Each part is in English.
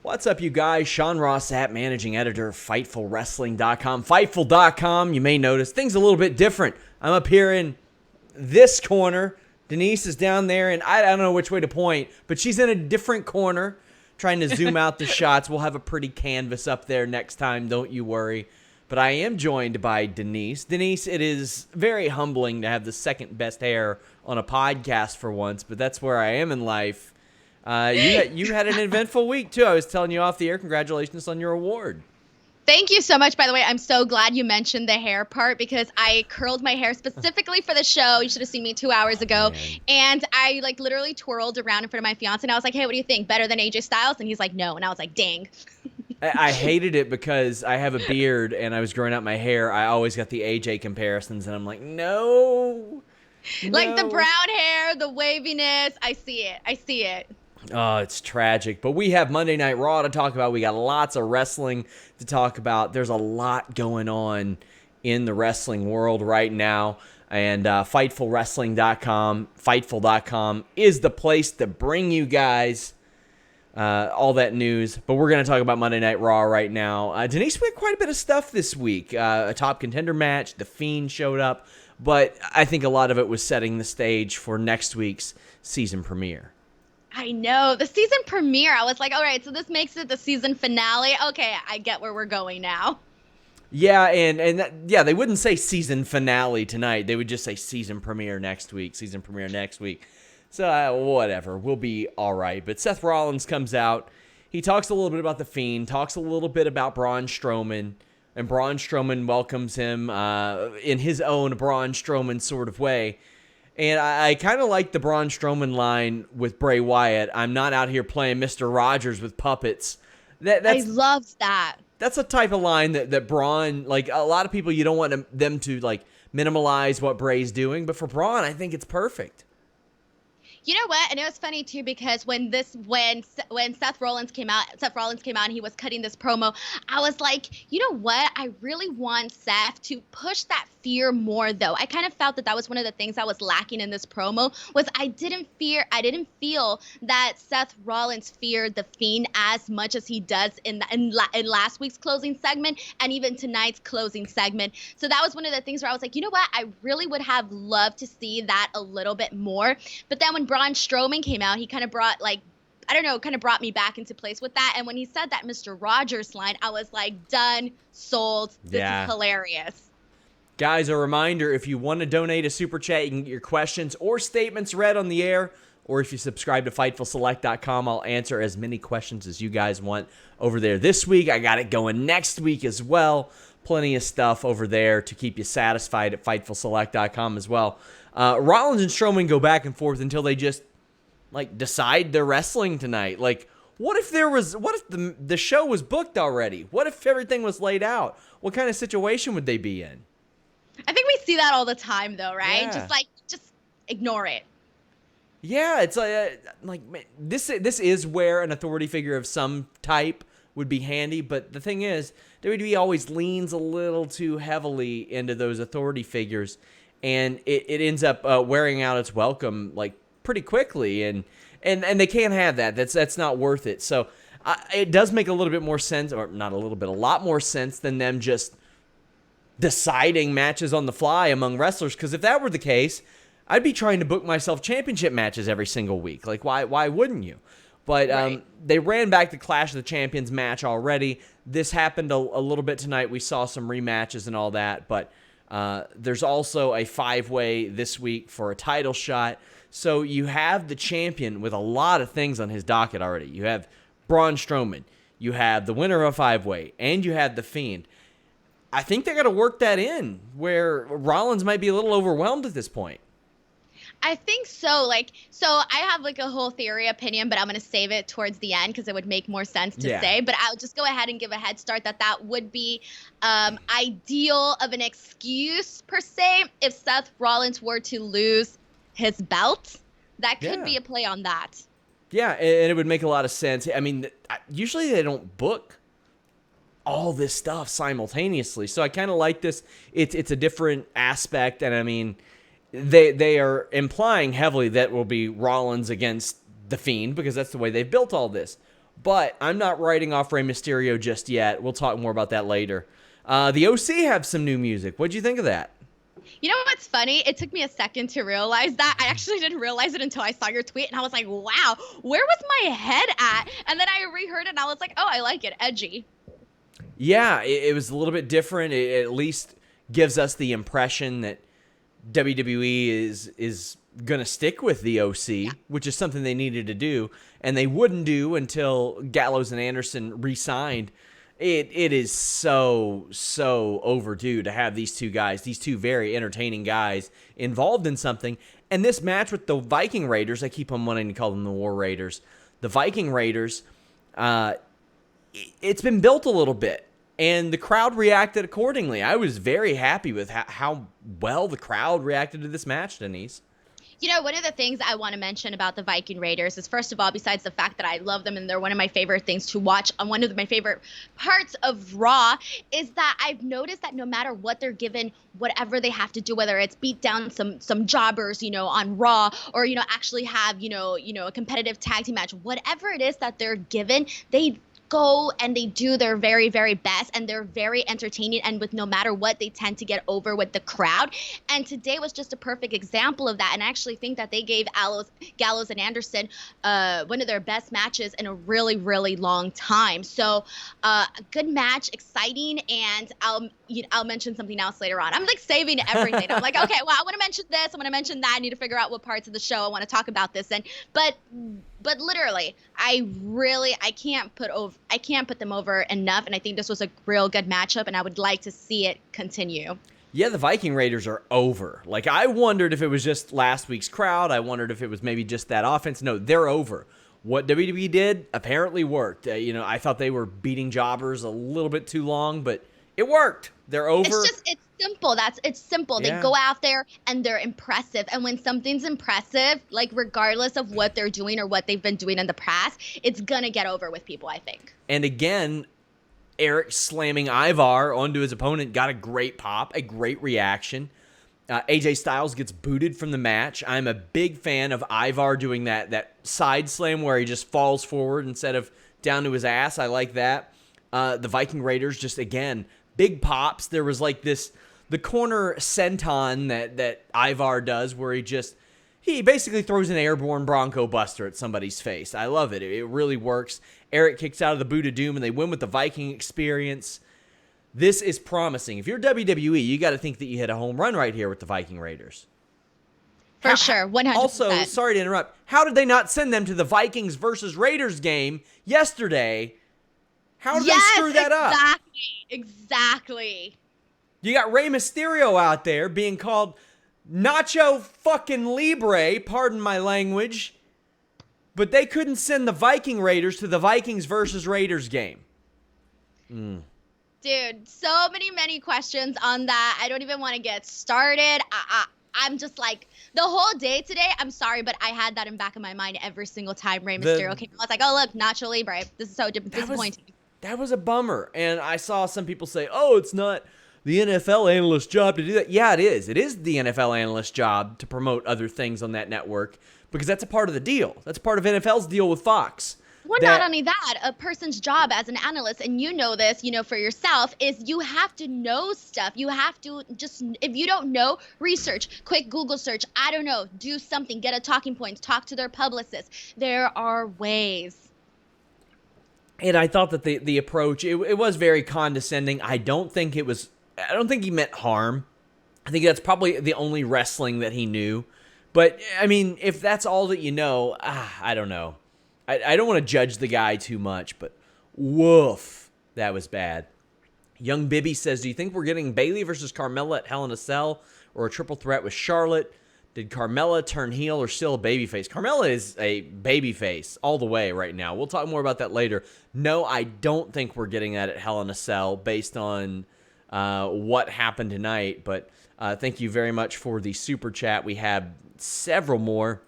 What's up, you guys? Sean Ross Sapp, managing editor of FightfulWrestling.com. Fightful.com, you may notice things a little bit different. I'm up here in this corner. Denise is down there, and I don't know which way to point, but she's in a different corner, trying to zoom out the shots. We'll have a pretty canvas up there next time, don't you worry. But I am joined by Denise. Denise, it is very humbling to have the second best hair on a podcast for once, but that's where I am in life. You had an eventful week, too. I was telling you off the air, congratulations on your award. Thank you so much. By the way, I'm so glad you mentioned the hair part because I curled my hair specifically for the show. You should have seen me 2 hours ago. And I literally twirled around in front of my fiance and I was like, hey, what do you think? Better than AJ Styles? And he's like, no. And I was like, dang. I hated it because I have a beard and I was growing out my hair. I always got the AJ comparisons and I'm like, no. Like the brown hair, the waviness. I see it. Oh, it's tragic. But we have Monday Night Raw to talk about. We got lots of wrestling to talk about. There's a lot going on in the wrestling world right now. And FightfulWrestling.com, Fightful.com is the place to bring you guys all that news. But we're going to talk about Monday Night Raw right now. Denise, we had quite a bit of stuff this week. A top contender match. The Fiend showed up. But I think a lot of it was setting the stage for next week's season premiere. I know. The season premiere, I was like, all right, so this makes it the season finale. Okay, I get where we're going now. Yeah, and they wouldn't say season finale tonight. They would just say season premiere next week, So whatever, we'll be all right. But Seth Rollins comes out. He talks a little bit about The Fiend, talks a little bit about Braun Strowman, and Braun Strowman welcomes him in his own Braun Strowman sort of way. And I kind of like the Braun Strowman line with Bray Wyatt. I'm not out here playing Mr. Rogers with puppets. I loved that. That's a type of line that Braun, like a lot of people, you don't want them to like minimalize what Bray's doing. But for Braun, I think it's perfect. You know what? And it was funny too because when Seth Rollins came out and he was cutting this promo, I was like, you know what? I really want Seth to push that fear more though. I kind of felt that was one of the things that was lacking in this promo was I didn't feel that Seth Rollins feared the Fiend as much as he does in last week's closing segment and even tonight's closing segment. So that was one of the things where I was like, you know what? I really would have loved to see that a little bit more. But then when Braun Strowman came out, he kind of brought brought me back into place with that. And when he said that Mr. Rogers line, I was like, done, sold. This is hilarious. Guys, a reminder, if you want to donate a super chat, you can get your questions or statements read on the air. Or if you subscribe to FightfulSelect.com, I'll answer as many questions as you guys want over there this week. I got it going next week as well. Plenty of stuff over there to keep you satisfied at FightfulSelect.com as well. Rollins and Strowman go back and forth until they just decide they're wrestling tonight. Like, what if the show was booked already? What if everything was laid out? What kind of situation would they be in? I think we see that all the time though, right? Yeah. Just ignore it. Yeah, it's like this is where an authority figure of some type would be handy, but the thing is, WWE always leans a little too heavily into those authority figures, and it ends up wearing out its welcome pretty quickly, and they can't have that. That's not worth it. So it does make a little bit more sense, or not a little bit, a lot more sense than them just deciding matches on the fly among wrestlers. Because if that were the case, I'd be trying to book myself championship matches every single week. Like, why wouldn't you? But right. They ran back the Clash of the Champions match already. This happened a little bit tonight. We saw some rematches and all that. But there's also a 5-way this week for a title shot. So you have the champion with a lot of things on his docket already. You have Braun Strowman. You have the winner of a 5-way. And you have the Fiend. I think they got to work that in where Rollins might be a little overwhelmed at this point. I think so. So I have a whole theory opinion, but I'm going to save it towards the end because it would make more sense to say. But I'll just go ahead and give a head start that would be ideal of an excuse per se if Seth Rollins were to lose his belt. That could be a play on that. Yeah, and it would make a lot of sense. I mean, usually they don't book all this stuff simultaneously. So I kind of like this. It's a different aspect, and I mean, they are implying heavily that will be Rollins against The Fiend because that's the way they've built all this. But I'm not writing off Rey Mysterio just yet. We'll talk more about that later. The OC have some new music. What'd you think of that? You know what's funny? It took me a second to realize that. I actually didn't realize it until I saw your tweet, and I was like, wow, where was my head at? And then I reheard it, and I was like, oh, I like it. Edgy. Yeah, it was a little bit different. It at least gives us the impression that WWE is going to stick with the OC, which is something they needed to do, and they wouldn't do until Gallows and Anderson re-signed. It is so overdue to have these two guys, these two very entertaining guys, involved in something. And this match with the Viking Raiders, I keep on wanting to call them the War Raiders. The Viking Raiders, it's been built a little bit, and the crowd reacted accordingly. I was very happy with how well the crowd reacted to this match, Denise. You know, one of the things I want to mention about the Viking Raiders is, first of all, besides the fact that I love them and they're one of my favorite things to watch on one of my favorite parts of Raw, is that I've noticed that no matter what they're given, whatever they have to do, whether it's beat down some jobbers, on Raw, or, actually have, a competitive tag team match, whatever it is that they're given, they go and they do their very, very best, and they're very entertaining, and with no matter what, they tend to get over with the crowd. And today was just a perfect example of that, and I actually think that they gave Gallows and Anderson one of their best matches in a really, really long time. So a good match, exciting, and I'll mention something else later on. I'm like saving everything. I'm like, okay, well, I want to mention this, I want to mention that, I need to figure out what parts of the show I want to talk about this in. But literally, I can't put them over enough, and I think this was a real good matchup, and I would like to see it continue. Yeah, the Viking Raiders are over. Like, I wondered if it was just last week's crowd. I wondered if it was maybe just that offense. No, they're over. What WWE did apparently worked. I thought they were beating jobbers a little bit too long, but it worked. They're over. It's simple. It's simple. They go out there and they're impressive. And when something's impressive, like regardless of what they're doing or what they've been doing in the past, it's going to get over with people, I think. And again, Eric slamming Ivar onto his opponent got a great pop, a great reaction. AJ Styles gets booted from the match. I'm a big fan of Ivar doing that side slam where he just falls forward instead of down to his ass. I like that. The Viking Raiders just, again, big pops. There was like the corner senton that Ivar does where he basically throws an airborne Bronco Buster at somebody's face. I love it. It really works. Eric kicks out of the boot of doom and they win with the Viking experience. This is promising. If you're WWE, you got to think that you hit a home run right here with the Viking Raiders. For sure, 100%. Also, sorry to interrupt, how did they not send them to the Vikings versus Raiders game yesterday? How did they screw that up? Exactly. You got Rey Mysterio out there being called Nacho fucking Libre, pardon my language, but they couldn't send the Viking Raiders to the Vikings versus Raiders game. Dude, so many questions on that. I don't even want to get started. I'm just like, the whole day today, I'm sorry, but I had that in back of my mind every single time Rey Mysterio came. I was like, oh, look, Nacho Libre. This is so disappointing. That was a bummer. And I saw some people say, oh, it's not the NFL analyst's job to do that. Yeah, it is. It is the NFL analyst's job to promote other things on that network because that's a part of the deal. That's part of NFL's deal with Fox. Well, not only that, a person's job as an analyst, and you know this, for yourself, is you have to know stuff. You have to just, if you don't know, research, quick Google search, I don't know, do something, get a talking point, talk to their publicist. There are ways. And I thought that the approach, it was very condescending. I don't think he meant harm. I think that's probably the only wrestling that he knew. But, I mean, if that's all that you know, I don't know. I don't want to judge the guy too much, but woof, that was bad. Young Bibby says, do you think we're getting Bayley versus Carmella at Hell in a Cell or a triple threat with Charlotte? Did Carmella turn heel or still a babyface? Carmella is a babyface all the way right now. We'll talk more about that later. No, I don't think we're getting that at Hell in a Cell based on what happened tonight. But thank you very much for the super chat. We have several more.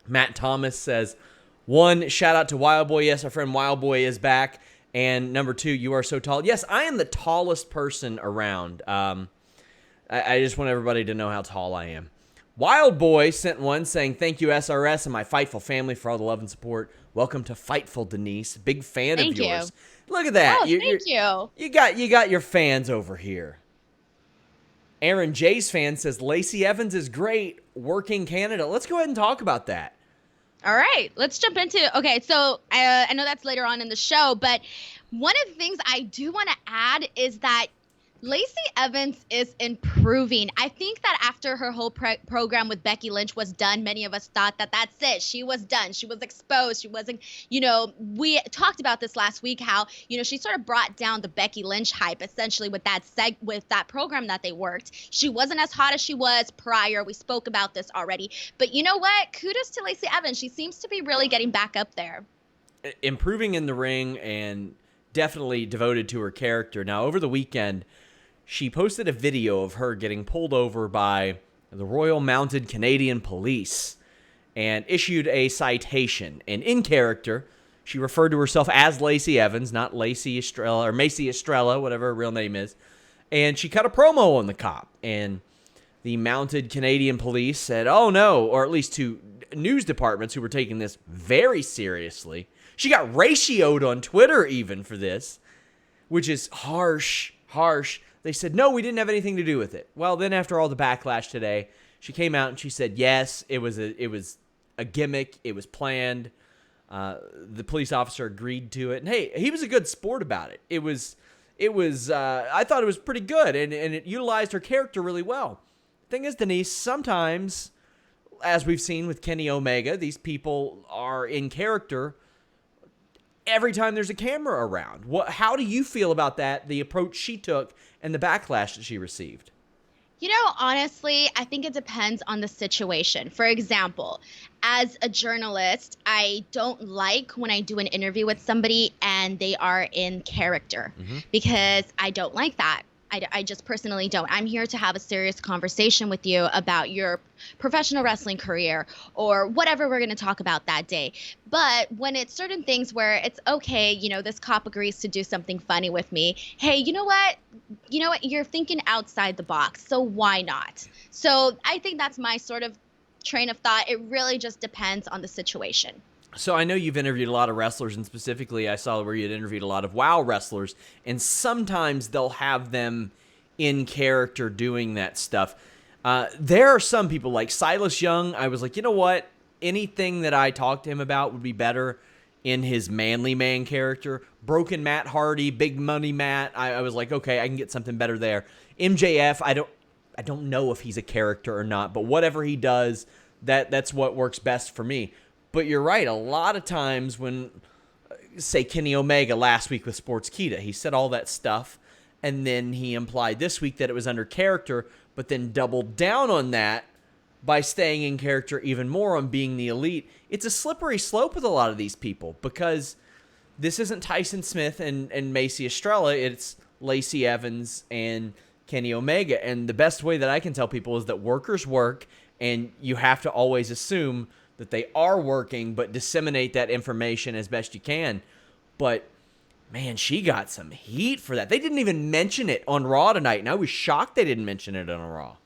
Matt Thomas says, 1, shout out to Wild Boy. Yes, our friend Wild Boy is back. And number 2, you are so tall. Yes, I am the tallest person around. I just want everybody to know how tall I am. Wild Boy sent one saying, "Thank you, SRS and my Fightful family, for all the love and support. Welcome to Fightful, Denise. Big fan Thank of you. yours." Look at that. Oh, thank you. You got your fans over here. Aaron J's fan says, "Lacey Evans is great. Working Canada." Let's go ahead and talk about that. All right, let's jump into. Okay, so I know that's later on in the show, but one of the things I do want to add is that Lacey Evans is improving. I think that after her whole program with Becky Lynch was done, many of us thought that that's it. She was done. She was exposed. She wasn't, we talked about this last week, how, she sort of brought down the Becky Lynch hype essentially with that program that they worked. She wasn't as hot as she was prior. We spoke about this already. But you know what? Kudos to Lacey Evans. She seems to be really getting back up there. Improving in the ring and definitely devoted to her character. Now, over the weekend, she posted a video of her getting pulled over by the Royal Mounted Canadian Police and issued a citation. And in character, she referred to herself as Lacey Evans, not Lacey Estrella or Macy Estrella, whatever her real name is. And she cut a promo on the cop. And the Mounted Canadian Police said, "Oh no," or at least two news departments who were taking this very seriously. She got ratioed on Twitter even for this, which is harsh. They said, "No, we didn't have anything to do with it." Well, then after all the backlash today, she came out and she said, "Yes, it was a gimmick. It was planned." The police officer agreed to it. And hey, he was a good sport about it. It was I thought it was pretty good, and it utilized her character really well. Thing is, Denise, sometimes, as we've seen with Kenny Omega, these people are in character every time there's a camera around. How do you feel about that, the approach she took and the backlash that she received? Honestly, I think it depends on the situation. For example, as a journalist, I don't like when I do an interview with somebody and they are in character, because I don't like that. I just personally don't. I'm here to have a serious conversation with you about your professional wrestling career or whatever we're going to talk about that day. But when it's certain things where it's okay, this cop agrees to do something funny with me. Hey, you know what? You're thinking outside the box. So why not? So I think that's my sort of train of thought. It really just depends on the situation. So I know you've interviewed a lot of wrestlers, and specifically I saw where you had interviewed a lot of WoW wrestlers, and sometimes they'll have them in character doing that stuff. There are some people like Silas Young. I was like, you know what? Anything that I talked to him about would be better in his manly man character. Broken Matt Hardy, Big Money Matt. I was like, okay, I can get something better there. MJF, I don't know if he's a character or not, but whatever he does, that's what works best for me. But you're right. A lot of times when, say, Kenny Omega last week with Sportskeeda, he said all that stuff, and then he implied this week that it was under character, but then doubled down on that by staying in character even more on being the elite. It's a slippery slope with a lot of these people, because this isn't Tyson Smith and Macy Estrella. It's Lacey Evans and Kenny Omega. And the best way that I can tell people is that workers work, and you have to always assume that they are working, but disseminate that information as best you can. But, man, she got some heat for that. They didn't even mention it on Raw tonight, and I was shocked they didn't mention it on Raw.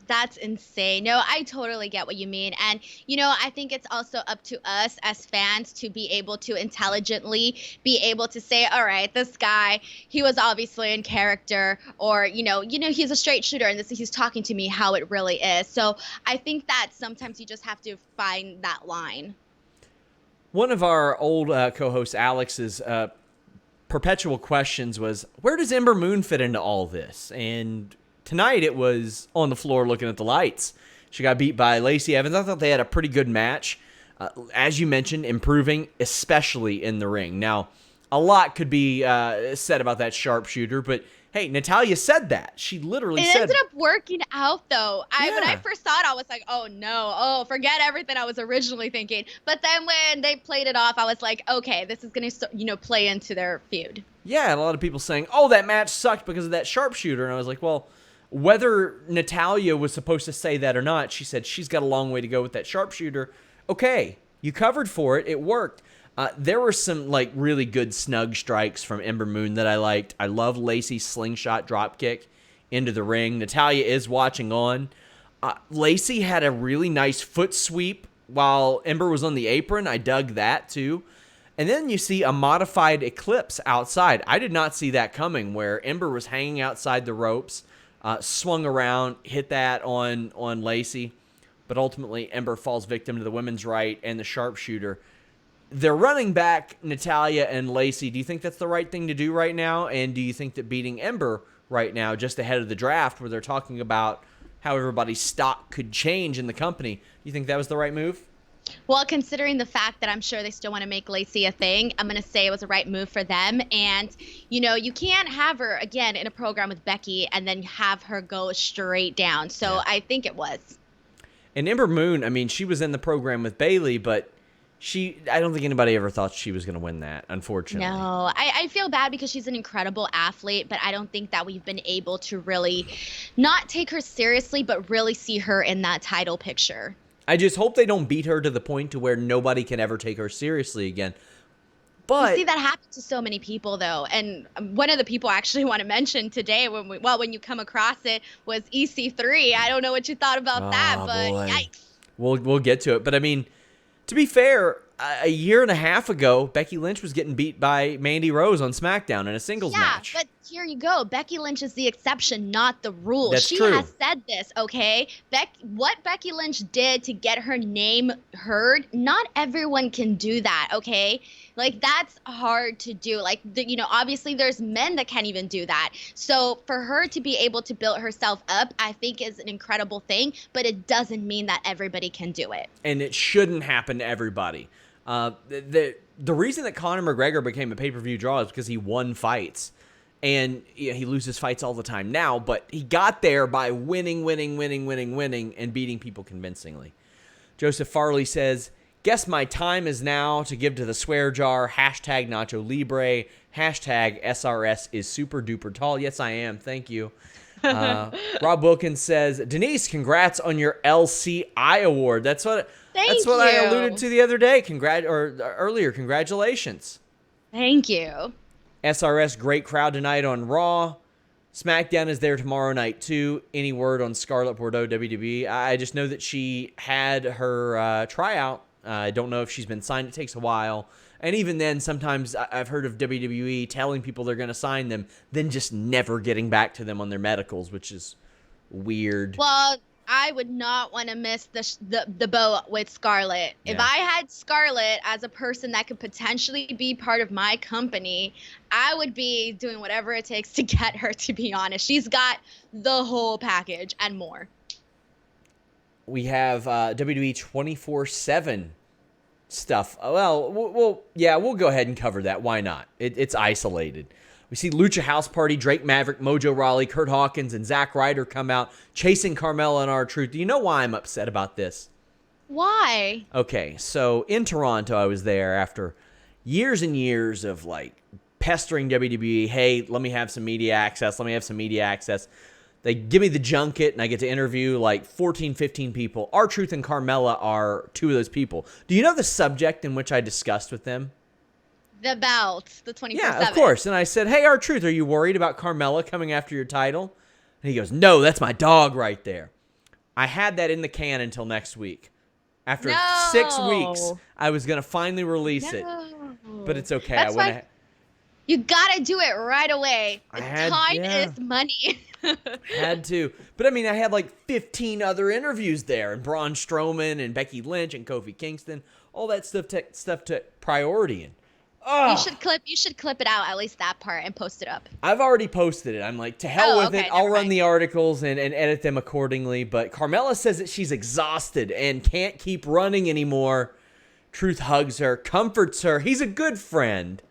That's insane. No, I totally get what you mean. And, I think it's also up to us as fans to be able to intelligently be able to say, all right, this guy, he was obviously in character, or, he's a straight shooter and he's talking to me how it really is. So I think that sometimes you just have to find that line. One of our old co-hosts, Alex's perpetual questions was, where does Ember Moon fit into all this? And tonight it was on the floor looking at the lights. She got beat by Lacey Evans. I thought they had a pretty good match. As you mentioned, improving, especially in the ring. Now, a lot could be said about that sharpshooter, but hey, Natalya said that. She literally said... It ended up working out, though. Yeah. When I first saw it, I was like, oh, no. Oh, forget everything I was originally thinking. But then when they played it off, I was like, okay, this is going to, play into their feud. Yeah, and a lot of people saying, oh, that match sucked because of that sharpshooter. And I was like, well, whether Natalya was supposed to say that or not, she said she's got a long way to go with that sharpshooter. Okay, you covered for it. It worked. There were some really good snug strikes from Ember Moon that I liked. I love Lacey's slingshot dropkick into the ring. Natalya is watching on. Lacey had a really nice foot sweep while Ember was on the apron. I dug that too. And then you see a modified Eclipse outside. I did not see that coming, where Ember was hanging outside the ropes, swung around, hit that on Lacey. But ultimately, Ember falls victim to the women's right and the sharpshooter. They're running back Natalya and Lacey. Do you think that's the right thing to do right now? And do you think that beating Ember right now, just ahead of the draft, where they're talking about how everybody's stock could change in the company, do you think that was the right move? Well, considering the fact that I'm sure they still want to make Lacey a thing, I'm going to say it was the right move for them. And, you can't have her, again, in a program with Becky and then have her go straight down. So yeah. I think it was. And Ember Moon, I mean, she was in the program with Bayley, but I don't think anybody ever thought she was going to win that, unfortunately. No, I feel bad because she's an incredible athlete, but I don't think that we've been able to really not take her seriously, but really see her in that title picture. I just hope they don't beat her to the point to where nobody can ever take her seriously again. But you see, that happens to so many people, though. And one of the people I actually want to mention today, when you come across it, was EC3. I don't know what you thought about that, but boy. Yikes. We'll get to it. But, I mean, to be fair, a year and a half ago, Becky Lynch was getting beat by Mandy Rose on SmackDown in a singles match. Yeah, but here you go. Becky Lynch is the exception, not the rule. That's she true. Has said this, okay? What Becky Lynch did to get her name heard, not everyone can do that, okay? Like, that's hard to do. Like, obviously there's men that can't even do that. So for her to be able to build herself up, I think is an incredible thing, but it doesn't mean that everybody can do it. And it shouldn't happen to everybody. The reason that Conor McGregor became a pay-per-view draw is because he won fights. And he loses fights all the time now, but he got there by winning, and beating people convincingly. Joseph Farley says, guess my time is now to give to the swear jar, hashtag Nacho Libre, hashtag SRS is super duper tall. Yes, I am. Thank you. Rob Wilkins says, Denise, congrats on your LCI award. That's what I alluded to the other day. Earlier. Congratulations. Thank you. SRS, great crowd tonight on Raw. SmackDown is there tomorrow night, too. Any word on Scarlett Bordeaux, WWE? I just know that she had her tryout. I don't know if she's been signed. It takes a while. And even then, sometimes I've heard of WWE telling people they're going to sign them, then just never getting back to them on their medicals, which is weird. Well, I would not want to miss the boat with Scarlett. Yeah. If I had Scarlett as a person that could potentially be part of my company, I would be doing whatever it takes to get her, to be honest. She's got the whole package and more. We have WWE 24/7 stuff. Well, we'll go ahead and cover that. Why not? It's isolated. We see Lucha House Party, Drake Maverick, Mojo Rawley, Kurt Hawkins, and Zack Ryder come out chasing Carmella and R-Truth. Do you know why I'm upset about this? Why? Okay, so in Toronto, I was there after years and years of pestering WWE. Hey, let me have some media access. They give me the junket, and I get to interview 14, 15 people. R-Truth and Carmella are two of those people. Do you know the subject in which I discussed with them? The belt, the 24/7. Yeah, of course. And I said, hey, R-Truth, are you worried about Carmella coming after your title? And he goes, no, that's my dog right there. I had that in the can until next week. After 6 weeks, I was going to finally release it. But it's okay. That's why you got to do it right away. Time is money. Had to. But, I had 15 other interviews there. And Braun Strowman and Becky Lynch and Kofi Kingston. All that stuff took priority in. Oh. You should clip it out, at least that part, and post it up. I've already posted it. I'm to hell with it. I'll run the articles and edit them accordingly. But Carmella says that she's exhausted and can't keep running anymore. Truth hugs her, comforts her. He's a good friend.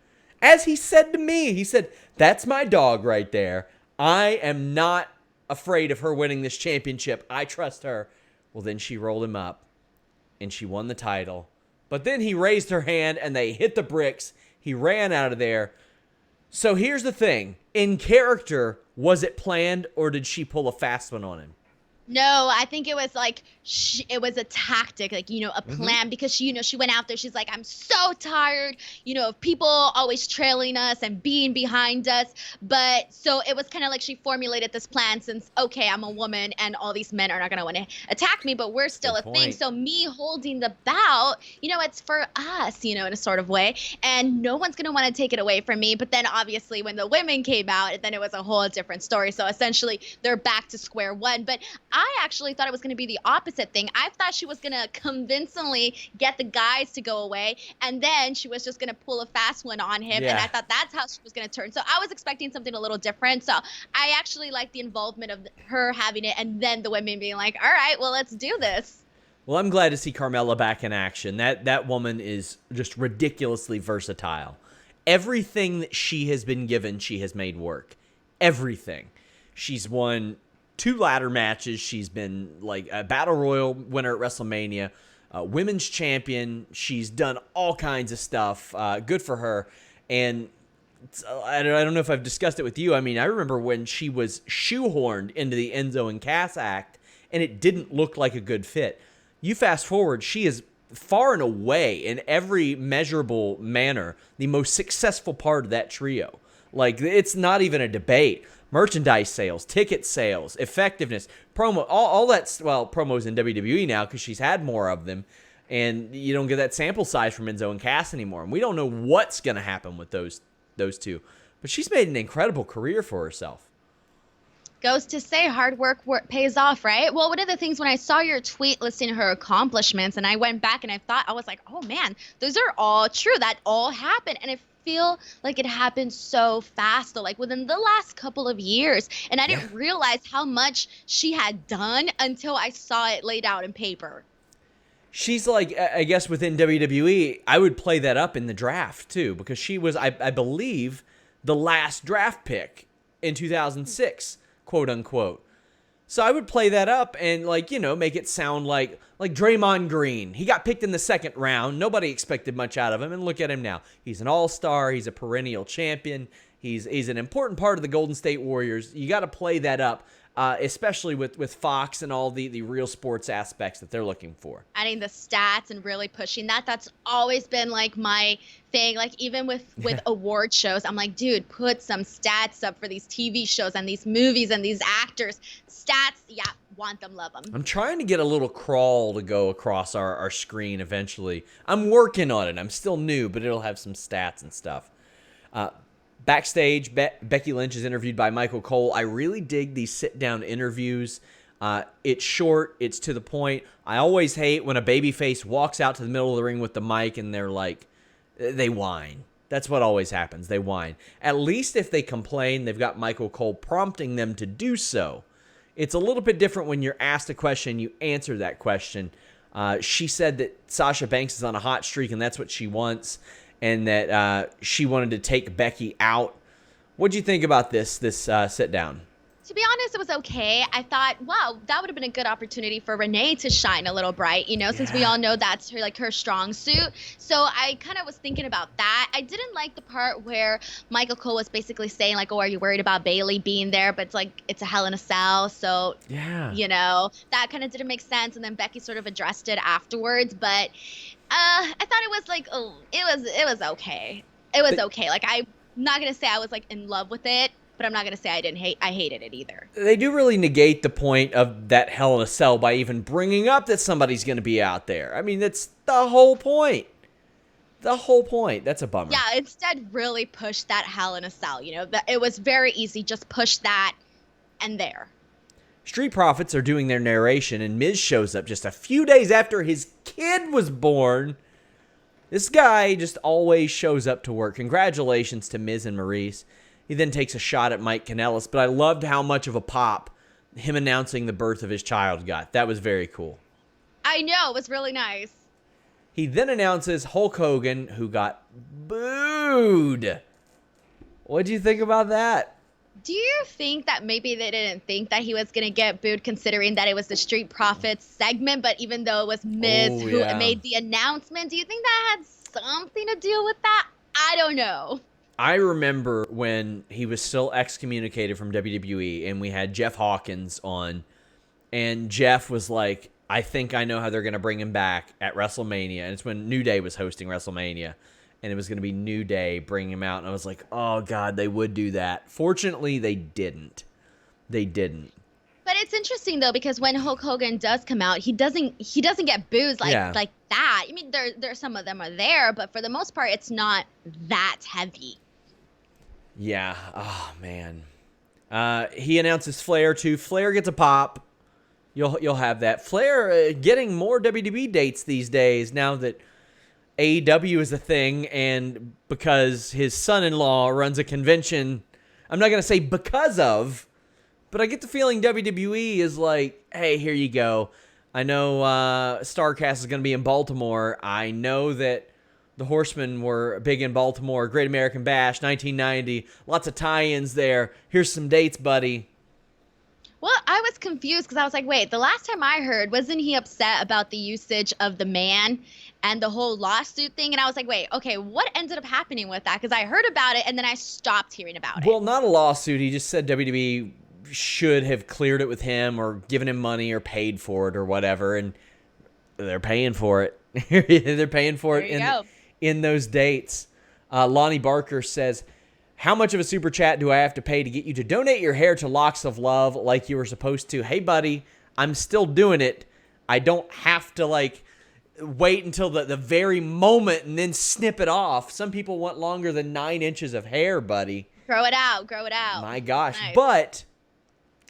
As he said to me, he said, that's my dog right there. I am not afraid of her winning this championship. I trust her. Well, then she rolled him up, and she won the title. But then he raised her hand, and they hit the bricks. He ran out of there. So here's the thing. In character, was it planned, or did she pull a fast one on him? No, I think it was like it was a tactic, like, a Hmm. plan because she went out there. She's like, I'm so tired, of people always trailing us and being behind us. But so it was kind of like she formulated this plan since, okay, I'm a woman and all these men are not going to want to attack me, but we're That's a still good a thing. point. So me holding the bout, it's for us, in a sort of way. And no one's going to want to take it away from me. But then obviously when the women came out, then it was a whole different story. So essentially they're back to square one. But I actually thought it was going to be the opposite thing. I thought she was going to convincingly get the guys to go away, and then she was just going to pull a fast one on him. And Yeah. I thought that's how she was going to turn. So I was expecting something a little different. So I actually like the involvement of her having it, and then the women being like, all right, well, let's do this. Well, I'm glad to see Carmella back in action. That woman is just ridiculously versatile. Everything that she has been given, she has made work. Everything. She's won 2 ladder matches. She's been like a Battle Royal winner at WrestleMania, women's champion. She's done all kinds of stuff. Good for her. And I don't know if I've discussed it with you. I mean, I remember when she was shoehorned into the Enzo and Cass act, and it didn't look like a good fit. You fast forward, she is far and away in every measurable manner the most successful part of that trio. Like, it's not even a debate. Merchandise sales, ticket sales, effectiveness, promo, all that. Well, promos in WWE now because she's had more of them, and you don't get that sample size from Enzo and Cass anymore. And we don't know what's going to happen with those two. But she's made an incredible career for herself. Goes to say hard work pays off, right? Well, one of the things when I saw your tweet listing her accomplishments, and I went back and I was like, oh man, those are all true. That all happened. And I feel like it happened so fast, though, like within the last couple of years. And I didn't realize how much she had done until I saw it laid out in paper. She's like, I guess within WWE, I would play that up in the draft too, because she was, I believe, the last draft pick in 2006, quote unquote. So I would play that up and make it sound like Draymond Green. He got picked in the 2nd round. Nobody expected much out of him, and look at him now. He's an all-star. He's a perennial champion. He's an important part of the Golden State Warriors. You got to play that up, especially with Fox and all the real sports aspects that they're looking for. Adding the stats and really pushing that's always been like my thing. Like even with award shows, I'm like, dude, put some stats up for these TV shows and these movies and these actors. Stats, yeah, want them, love them. I'm trying to get a little crawl to go across our screen eventually. I'm working on it. I'm still new, but it'll have some stats and stuff. Backstage, Becky Lynch is interviewed by Michael Cole. I really dig these sit-down interviews. It's short. It's to the point. I always hate when a babyface walks out to the middle of the ring with the mic and they're like, they whine. That's what always happens. They whine. At least if they complain, they've got Michael Cole prompting them to do so. It's a little bit different when you're asked a question, you answer that question. She said that Sasha Banks is on a hot streak and that's what she wants, and that she wanted to take Becky out. What'd you think about this sit down? To be honest, it was okay. I thought, wow, that would have been a good opportunity for Renee to shine a little bright, since we all know that's her strong suit. So I kind of was thinking about that. I didn't like the part where Michael Cole was basically saying like, oh, are you worried about Bayley being there? But it's like, it's a Hell in a Cell. So, Yeah. That kind of didn't make sense. And then Becky sort of addressed it afterwards. But I thought it was like, oh, it was okay. It was okay. Like, I'm not going to say I was like in love with it, but I'm not going to say I hated it either. They do really negate the point of that Hell in a Cell by even bringing up that somebody's going to be out there. I mean, that's the whole point. The whole point. That's a bummer. Yeah, instead really push that Hell in a Cell. It was very easy. Just push that and there. Street Profits are doing their narration, and Miz shows up just a few days after his kid was born. This guy just always shows up to work. Congratulations to Miz and Maurice. He then takes a shot at Mike Kanellis, but I loved how much of a pop him announcing the birth of his child got. That was very cool. I know, it was really nice. He then announces Hulk Hogan, who got booed. What do you think about that? Do you think that maybe they didn't think that he was going to get booed considering that it was the Street Profits segment, but even though it was Miz who made the announcement, do you think that had something to do with that? I don't know. I remember when he was still excommunicated from WWE and we had Jeff Hawkins on And Jeff was like, I think I know how they're going to bring him back at WrestleMania. And it's when New Day was hosting WrestleMania. And it was going to be New Day bringing him out. And I was like, oh, God, they would do that. Fortunately, they didn't. They didn't. But it's interesting, though, because when Hulk Hogan does come out, he doesn't get booed like that. I mean, there some of them are there, but for the most part, it's not that heavy. Yeah. Oh, man. He announces Flair, too. Flair gets a pop. You'll have that. Flair getting more WWE dates these days now that AEW is a thing, and because his son-in-law runs a convention, I'm not going to say because of, but I get the feeling WWE is like, hey, here you go. I know StarCast is going to be in Baltimore. I know that the Horsemen were big in Baltimore. Great American Bash, 1990. Lots of tie-ins there. Here's some dates, buddy. Well, I was confused because I was like, wait, the last time I heard, wasn't he upset about the usage of the man and the whole lawsuit thing? And I was like, wait, okay, what ended up happening with that? Because I heard about it and then I stopped hearing about it. Well, not a lawsuit. He just said WWE should have cleared it with him or given him money or paid for it or whatever. And they're paying for it. They're paying for it in those dates. Lonnie Barker says, how much of a super chat do I have to pay to get you to donate your hair to Locks of Love like you were supposed to? Hey, buddy, I'm still doing it. I don't have to, wait until the very moment and then snip it off. Some people want longer than 9 inches of hair, buddy. Grow it out. My gosh. Nice. But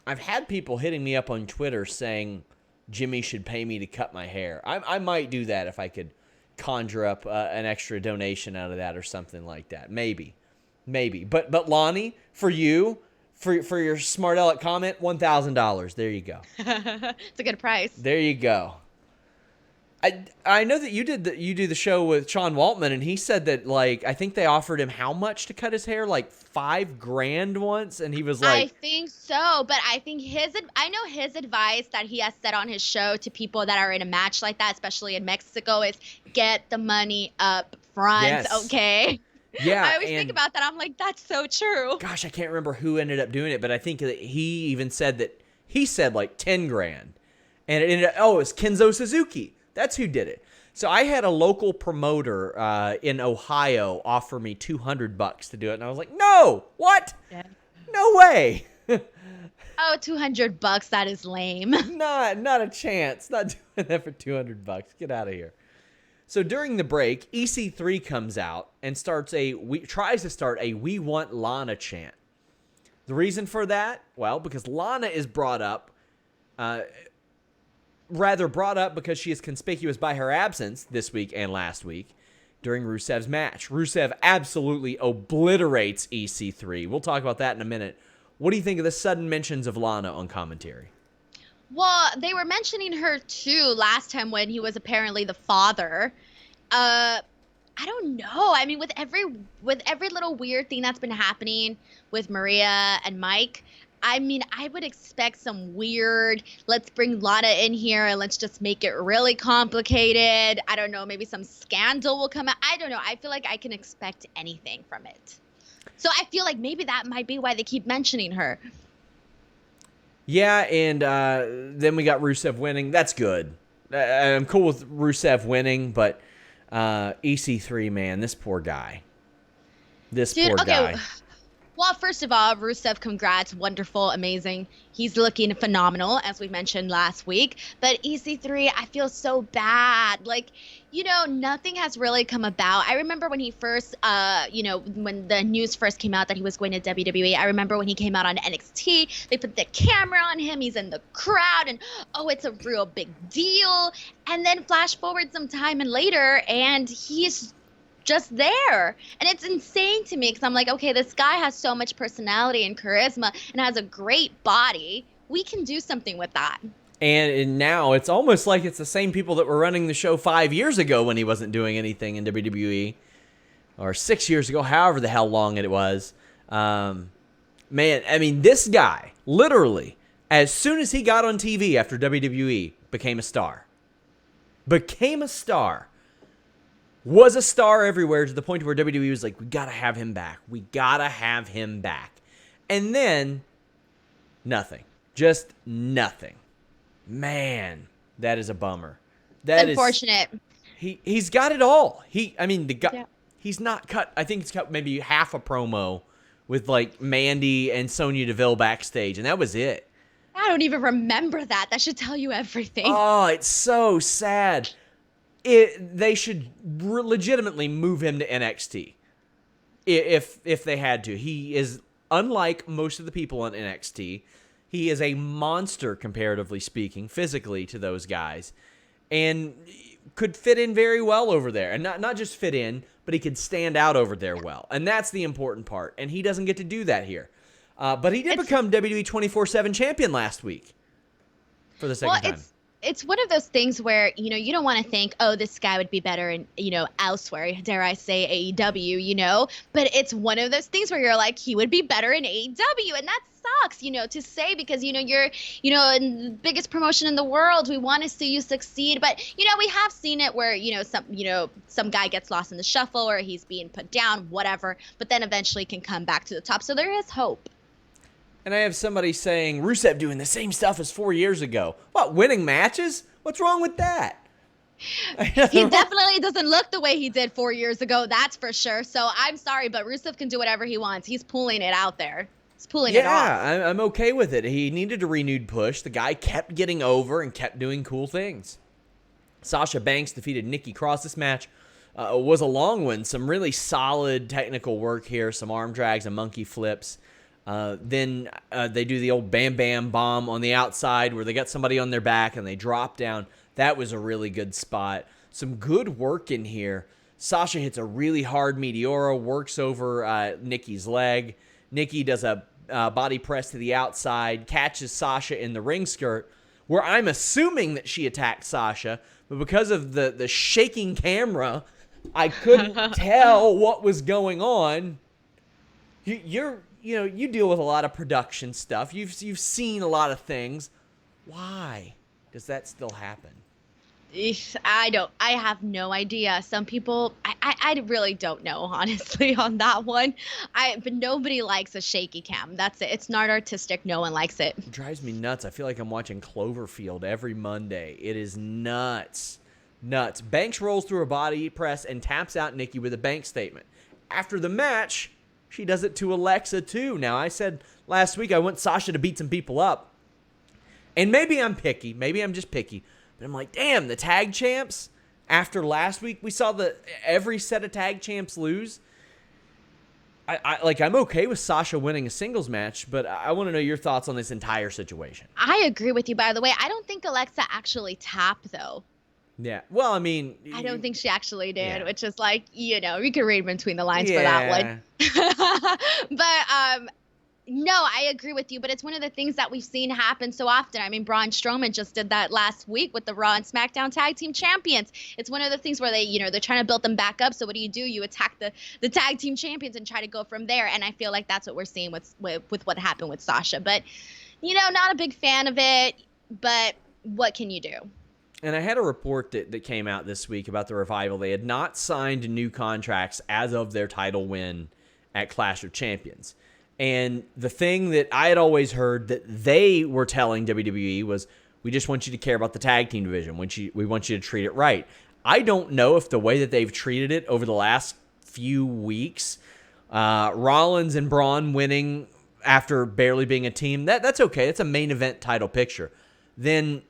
I've had people hitting me up on Twitter saying Jimmy should pay me to cut my hair. I might do that if I could conjure up an extra donation out of that or something like that. Maybe. But Lonnie, for you, for your smart aleck comment, $1,000. There you go. It's a good price. There you go. I know that you do the show with Sean Waltman, and he said that I think they offered him how much to cut his hair, like $5,000 once, and he was like, I think so, but I think I know his advice that he has said on his show to people that are in a match like that, especially in Mexico, is get the money up front. Yes. Okay. Yeah, I always think about that. I'm like, that's so true. Gosh, I can't remember who ended up doing it, but I think that he even said that he said like $10,000, and it ended up, it was Kenzo Suzuki. That's who did it. So I had a local promoter in Ohio offer me $200 to do it, and I was like, no, what? Yeah. No way. Oh, $200, that is lame. Not a chance. Not doing that for $200. Get out of here. So during the break, EC3 comes out and tries to start a "We Want Lana" chant. The reason for that? Well, because Lana is brought up because she is conspicuous by her absence this week and last week during Rusev's match. Rusev absolutely obliterates EC3. We'll talk about that in a minute. What do you think of the sudden mentions of Lana on commentary? Well, they were mentioning her too last time when he was apparently the father. I don't know. I mean, with every little weird thing that's been happening with Maria and Mike, I mean, I would expect some weird, let's bring Lana in here and let's just make it really complicated. I don't know, maybe some scandal will come out. I don't know. I feel like I can expect anything from it. So I feel like maybe that might be why they keep mentioning her. Yeah, and then we got Rusev winning. That's good. I'm cool with Rusev winning, but EC3, man, this poor guy. Poor guy. Well, first of all, Rusev, congrats. Wonderful, amazing. He's looking phenomenal, as we mentioned last week. But EC3, I feel so bad. Nothing has really come about. I remember when he first, when the news first came out that he was going to WWE, I remember when he came out on NXT, they put the camera on him. He's in the crowd, and, it's a real big deal. And then flash forward some time and later, and he's just there. And it's insane to me because I'm like, okay, this guy has so much personality and charisma and has a great body. We can do something with that. And now it's almost like it's the same people that were running the show 5 years ago when he wasn't doing anything in WWE, or 6 years ago, however the hell long it was. Man, I mean, this guy, literally, as soon as he got on TV after WWE, became a star. Was a star everywhere, to the point where WWE was like, we got to have him back. And then, nothing. Just nothing. Man, that is a bummer. That Unfortunate. He's got it all. He's not cut. I think he's cut maybe half a promo with like Mandy and Sonya Deville backstage, and that was it. I don't even remember that. That should tell you everything. Oh, it's so sad. They should legitimately move him to NXT if they had to. He is unlike most of the people on NXT. He is a monster, comparatively speaking, physically to those guys, and could fit in very well over there. And not just fit in, but he could stand out over there well. And that's the important part. And he doesn't get to do that here. But he did become WWE 24/7 champion last week for the second time. It's one of those things where, you don't want to think, oh, this guy would be better in, elsewhere, dare I say AEW, but it's one of those things where you're like, he would be better in AEW. And that sucks, to say because, you're, in the biggest promotion in the world. We want to see you succeed. But, we have seen it where, some guy gets lost in the shuffle or he's being put down, whatever, but then eventually can come back to the top. So there is hope. And I have somebody saying, Rusev doing the same stuff as 4 years ago. What, winning matches? What's wrong with that? He definitely doesn't look the way he did 4 years ago, that's for sure. So I'm sorry, but Rusev can do whatever he wants. He's pulling it out there. He's pulling it off. Yeah, I'm okay with it. He needed a renewed push. The guy kept getting over and kept doing cool things. Sasha Banks defeated Nikki Cross. This match was a long one. Some really solid technical work here. Some arm drags and monkey flips. Then they do the old Bam Bam bomb on the outside where they got somebody on their back and they drop down. That was a really good spot. Some good work in here. Sasha hits a really hard Meteora, works over Nikki's leg. Nikki does a body press to the outside, catches Sasha in the ring skirt, where I'm assuming that she attacked Sasha, but because of the shaking camera, I couldn't tell what was going on. You deal with a lot of production stuff. You've seen a lot of things. Why does that still happen? I have no idea. Some people, I really don't know, honestly, on that one. But nobody likes a shaky cam. That's it. It's not artistic. No one likes it. It drives me nuts. I feel like I'm watching Cloverfield every Monday. It is nuts. Nuts. Banks rolls through a body press and taps out Nikki with a bank statement. After the match, she does it to Alexa, too. Now, I said last week I want Sasha to beat some people up. And maybe I'm picky. Maybe I'm just picky. But I'm like, damn, the tag champs? After last week, we saw every set of tag champs lose. I'm okay with Sasha winning a singles match, but I want to know your thoughts on this entire situation. I agree with you, by the way. I don't think Alexa actually tapped, though. Yeah. Well, I mean... I don't think she actually did, yeah. Which is like, you can read between the lines for that one. But, no, I agree with you, but it's one of the things that we've seen happen so often. I mean, Braun Strowman just did that last week with the Raw and SmackDown Tag Team Champions. It's one of the things where they're trying to build them back up. So what do? You attack the Tag Team Champions and try to go from there. And I feel like that's what we're seeing with what happened with Sasha. But, not a big fan of it, but what can you do? And I had a report that came out this week about the Revival. They had not signed new contracts as of their title win at Clash of Champions. And the thing that I had always heard that they were telling WWE was, we just want you to care about the tag team division. We want you to treat it right. I don't know if the way that they've treated it over the last few weeks, Rollins and Braun winning after barely being a team, that's okay. That's a main event title picture. Then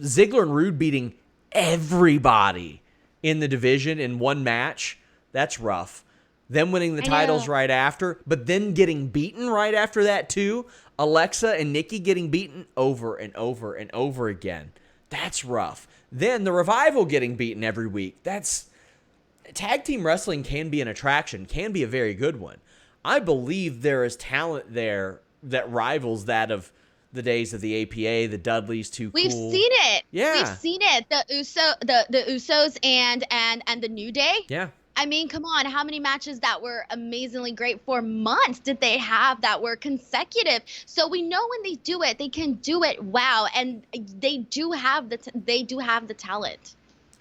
Ziggler and Roode beating everybody in the division in one match, that's rough. Them winning the titles right after, but then getting beaten right after that too. Alexa and Nikki getting beaten over and over and over again. That's rough. Then the Revival getting beaten every week. Tag team wrestling can be an attraction, can be a very good one. I believe there is talent there that rivals that of the days of the APA, the Dudleys, Too Cool. We've seen it. Yeah. We've seen it. The Usos and the New Day. Yeah. I mean, come on. How many matches that were amazingly great for months did they have that were consecutive? So we know when they do it, they can do it wow, and they do have the talent.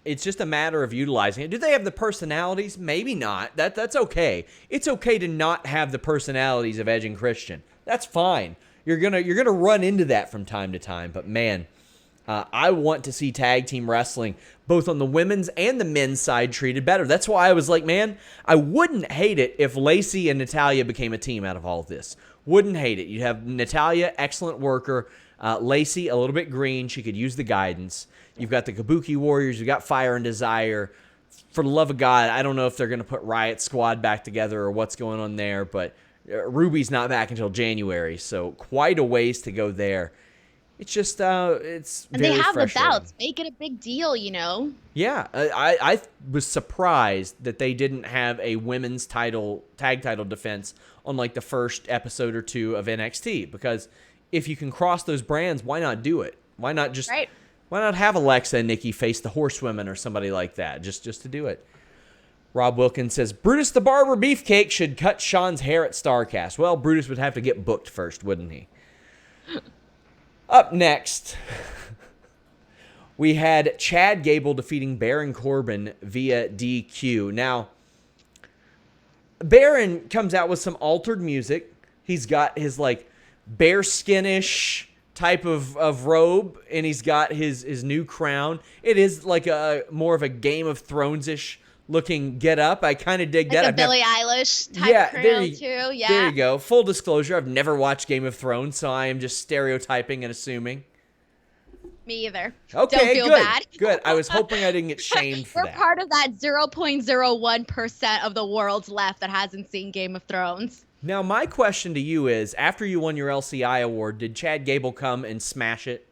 It's just a matter of utilizing it. Do they have the personalities? Maybe not. That's okay. It's okay to not have the personalities of Edge and Christian. That's fine. You're gonna run into that from time to time. But man, I want to see tag team wrestling both on the women's and the men's side treated better. That's why I was like, man, I wouldn't hate it if Lacey and Natalya became a team out of all of this. Wouldn't hate it. You'd have Natalya, excellent worker. Lacey, a little bit green. She could use the guidance. You've got the Kabuki Warriors. You've got Fire and Desire. For the love of God, I don't know if they're going to put Riot Squad back together or what's going on there, but Ruby's not back until January, so quite a ways to go there. It's just, it's and very they have frustrating. the belts. Make it a big deal, Yeah, I was surprised that they didn't have a women's tag title defense on like the first episode or two of NXT, because if you can cross those brands, why not do it? Why not just why not have Alexa and Nikki face the Horsewomen or somebody like that just to do it? Rob Wilkins says, Brutus the Barber Beefcake should cut Sean's hair at StarCast. Well, Brutus would have to get booked first, wouldn't he? Up next, we had Chad Gable defeating Baron Corbin via DQ. Now, Baron comes out with some altered music. He's got his like bearskinish type of robe, and he's got his new crown. It is like a more of a Game of Thrones-ish looking get up. I kind of dig like that. A Billie Eilish type crown too. Yeah. There you go. Full disclosure, I've never watched Game of Thrones, so I am just stereotyping and assuming. Me either. Okay, Don't feel good. bad. Good. I was hoping I didn't get shamed for that. We're part of that 0.01% of the world left that hasn't seen Game of Thrones. Now, my question to you is, after you won your LCI award, did Chad Gable come and smash it?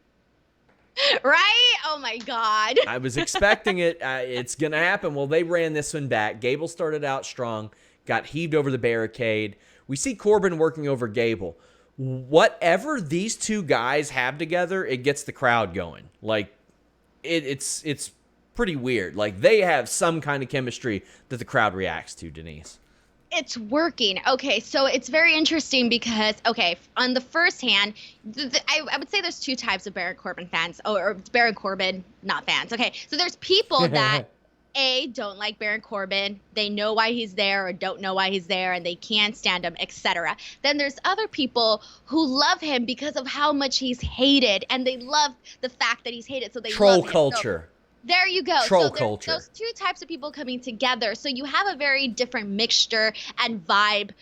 Right? Oh, my God. I was expecting it. It's going to happen. Well, they ran this one back. Gable started out strong, got heaved over the barricade. We see Corbin working over Gable. Whatever these two guys have together, it gets the crowd going. Like, it's pretty weird. Like, they have some kind of chemistry that the crowd reacts to, Denise. It's working. Okay, so it's very interesting because, on the first hand, I would say there's two types of Baron Corbin fans, or Baron Corbin not fans. Okay, so there's people that, don't like Baron Corbin. They know why he's there or don't know why he's there, and they can't stand him, etc. Then there's other people who love him because of how much he's hated, and they love the fact that he's hated, so they love him. Troll culture. There you go. Troll culture. Those two types of people coming together. So you have a very different mixture and vibe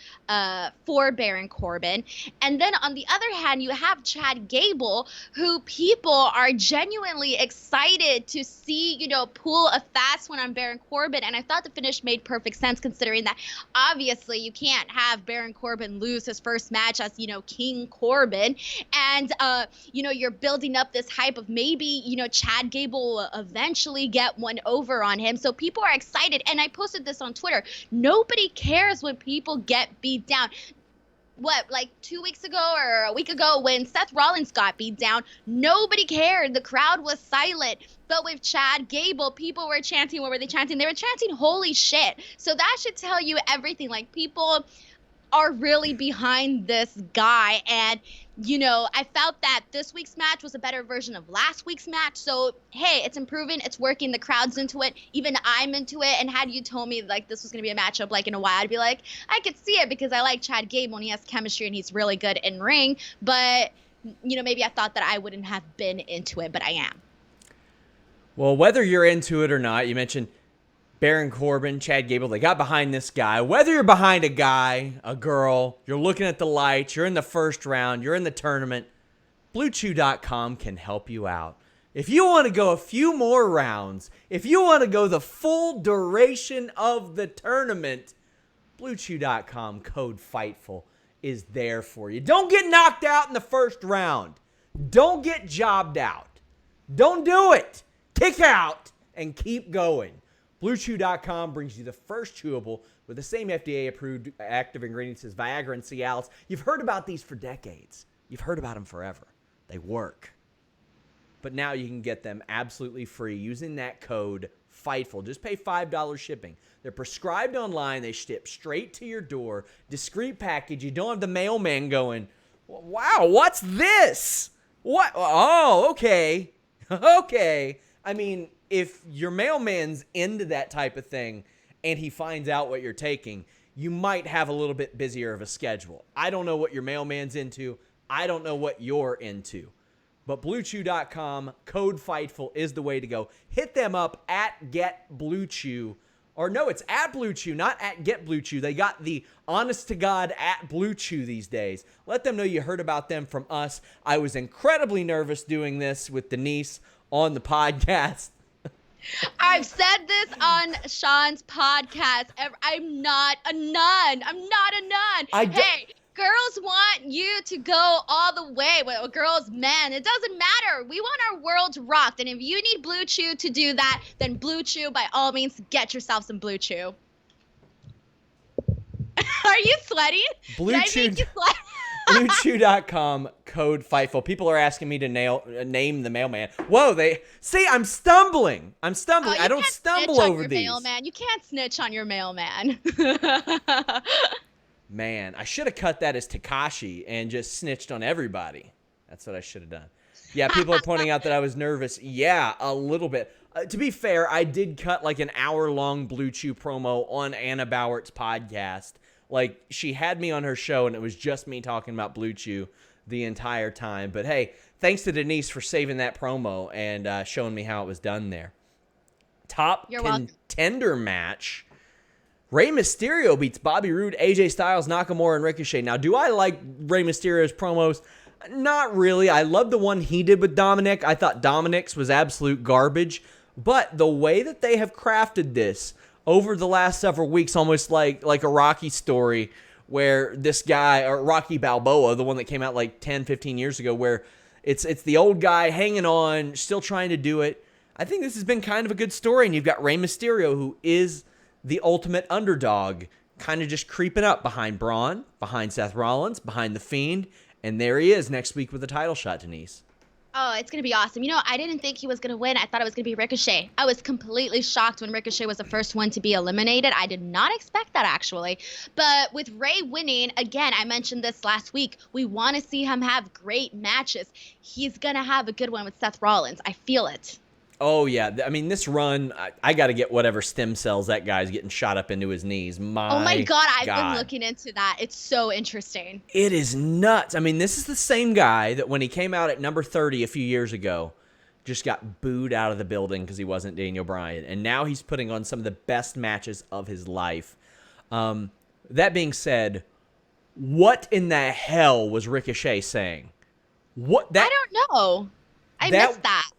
for Baron Corbin. And then on the other hand, you have Chad Gable, who people are genuinely excited to see, pull a fast one on Baron Corbin. And I thought the finish made perfect sense, considering that obviously you can't have Baron Corbin lose his first match as, King Corbin. And, you're building up this hype of maybe, Chad Gable will eventually get one over on him. So people are excited. And I posted this on Twitter. Nobody cares when people get beat down. What, like 2 weeks ago or a week ago when Seth Rollins got beat down, nobody cared. The crowd was silent. But with Chad Gable, people were chanting. What were they chanting? They were chanting, holy shit. So that should tell you everything. Like, people are really behind this guy. And, I felt that this week's match was a better version of last week's match. So, hey, it's improving. It's working. The crowd's into it. Even I'm into it. And had you told me, like, this was going to be a matchup, like, in a while, I'd be like, I could see it because I like Chad Gable and he has chemistry and he's really good in ring. But, maybe I thought that I wouldn't have been into it, but I am. Well, whether you're into it or not, you mentioned Baron Corbin, Chad Gable, they got behind this guy. Whether you're behind a guy, a girl, you're looking at the lights, you're in the first round, you're in the tournament, BlueChew.com can help you out. If you want to go a few more rounds, if you want to go the full duration of the tournament, BlueChew.com code FIGHTFUL is there for you. Don't get knocked out in the first round. Don't get jobbed out. Don't do it. Kick out and keep going. BlueChew.com brings you the first chewable with the same FDA-approved active ingredients as Viagra and Cialis. You've heard about these for decades. You've heard about them forever. They work. But now you can get them absolutely free using that code FIGHTFUL. Just pay $5 shipping. They're prescribed online. They ship straight to your door. Discreet package. You don't have the mailman going, wow, what's this? What? Oh, okay. Okay. I mean, if your mailman's into that type of thing and he finds out what you're taking, you might have a little bit busier of a schedule. I don't know what your mailman's into. I don't know what you're into. But BlueChew.com, code Fightful is the way to go. Hit them up at GetBlueChew. Or no, it's at Blue Chew, not at Get Blue Chew. They got the honest to God at Blue Chew these days. Let them know you heard about them from us. I was incredibly nervous doing this with Denise on the podcast. I've said this on Sean's podcast. I'm not a nun. Hey, girls want you to go all the way with girls, men. It doesn't matter. We want our world rocked. And if you need Blue Chew to do that, then Blue Chew, by all means, get yourself some Blue Chew. Are you sweating? Blue Chew. BlueChew.com, code Fightful. People are asking me to name the mailman. Whoa, I'm stumbling. Oh, I don't stumble over these. Mailman. You can't snitch on your mailman. Man, I should have cut that as Tekashi and just snitched on everybody. That's what I should have done. Yeah, people are pointing out that I was nervous. Yeah, a little bit. To be fair, I did cut like an hour-long Blue Chew promo on Anna Bowert's podcast. Like, she had me on her show, and it was just me talking about Blue Chew the entire time. But, hey, thanks to Denise for saving that promo and showing me how it was done there. Top contender match. Rey Mysterio beats Bobby Roode, AJ Styles, Nakamura, and Ricochet. Now, do I like Rey Mysterio's promos? Not really. I love the one he did with Dominic. I thought Dominic's was absolute garbage. But the way that they have crafted this over the last several weeks, almost like a Rocky story where this guy, or Rocky Balboa, the one that came out like 10, 15 years ago, where it's the old guy hanging on, still trying to do it. I think this has been kind of a good story, and you've got Rey Mysterio, who is the ultimate underdog, kind of just creeping up behind Braun, behind Seth Rollins, behind The Fiend, and there he is next week with a title shot, Denise. Oh, it's going to be awesome. You know, I didn't think he was going to win. I thought it was going to be Ricochet. I was completely shocked when Ricochet was the first one to be eliminated. I did not expect that, actually. But with Rey winning, again, I mentioned this last week, we want to see him have great matches. He's going to have a good one with Seth Rollins. I feel it. Oh, yeah. I mean, this run, I got to get whatever stem cells that guy's getting shot up into his knees. Oh, my God. I've been looking into that. It's so interesting. It is nuts. I mean, this is the same guy that when he came out at number 30 a few years ago, just got booed out of the building because he wasn't Daniel Bryan. And now he's putting on some of the best matches of his life. That being said, what in the hell was Ricochet saying? I don't know. I missed that.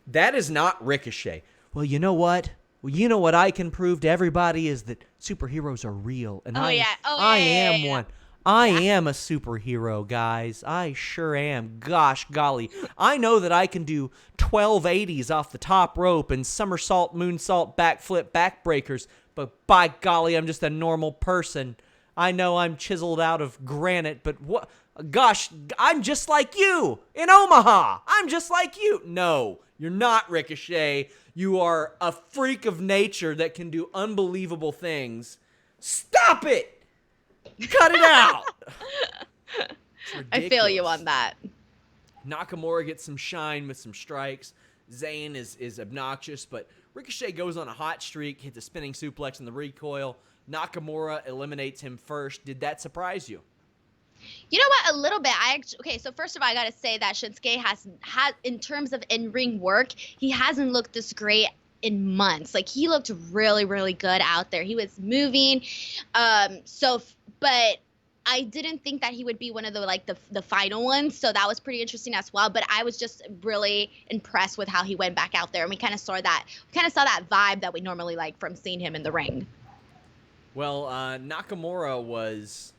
That is not Ricochet. Well, you know what? What I can prove to everybody is that superheroes are real. And I am one. I am a superhero, guys. I sure am. Gosh golly. I know that I can do 1280s off the top rope and somersault, moonsault, backflip, backbreakers. But by golly, I'm just a normal person. I know I'm chiseled out of granite, but what? Gosh, I'm just like you in Omaha. I'm just like you. No, you're not, Ricochet. You are a freak of nature that can do unbelievable things. Stop it! Cut it out! I feel you on that. Nakamura gets some shine with some strikes. Zayn is obnoxious, but Ricochet goes on a hot streak, hits a spinning suplex in the recoil. Nakamura eliminates him first. Did that surprise you? You know what? A little bit. So first of all, I got to say that Shinsuke has in terms of in-ring work, he hasn't looked this great in months. Like, he looked really, really good out there. He was moving. But I didn't think that he would be one of the final ones. So that was pretty interesting as well. But I was just really impressed with how he went back out there. And we kind of saw that vibe that we normally like from seeing him in the ring. Well, Nakamura was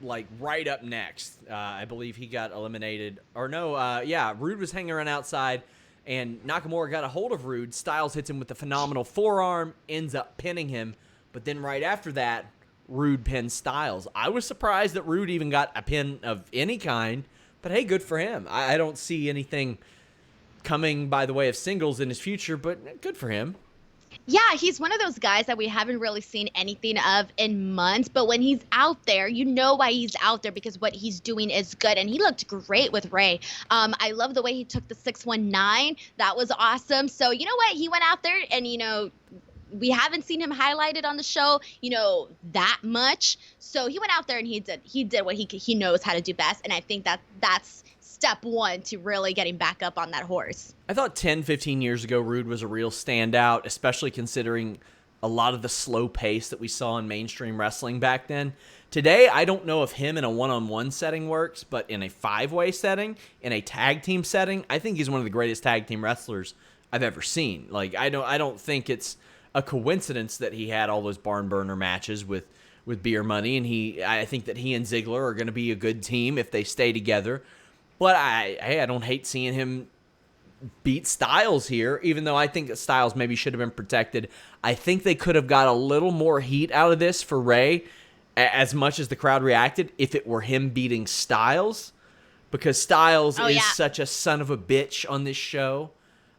like right up next. I believe he got eliminated. Or no, Roode was hanging around outside, and Nakamura got a hold of Roode. Styles hits him with a phenomenal forearm, ends up pinning him. But then right after that, Roode pins Styles. I was surprised that Roode even got a pin of any kind, but hey, good for him. I don't see anything coming by the way of singles in his future, but good for him. Yeah, he's one of those guys that we haven't really seen anything of in months, but when he's out there, you know why he's out there, because what he's doing is good, and he looked great with Rey. I love the way he took the 619. That was awesome. So you know what? He went out there and, we haven't seen him highlighted on the show, that much. So he went out there and he did what he knows how to do best. And I think that's step one to really getting back up on that horse. I thought 10, 15 years ago, Roode was a real standout, especially considering a lot of the slow pace that we saw in mainstream wrestling back then. Today, I don't know if him in a one-on-one setting works, but in a 5-way setting, in a tag team setting, I think he's one of the greatest tag team wrestlers I've ever seen. Like, I don't think it's a coincidence that he had all those barn burner matches with Beer Money, and I think that he and Ziggler are going to be a good team if they stay together. But I don't hate seeing him beat Styles here, even though I think that Styles maybe should have been protected. I think they could have got a little more heat out of this for Ray, as much as the crowd reacted, if it were him beating Styles, because Styles is such a son of a bitch on this show.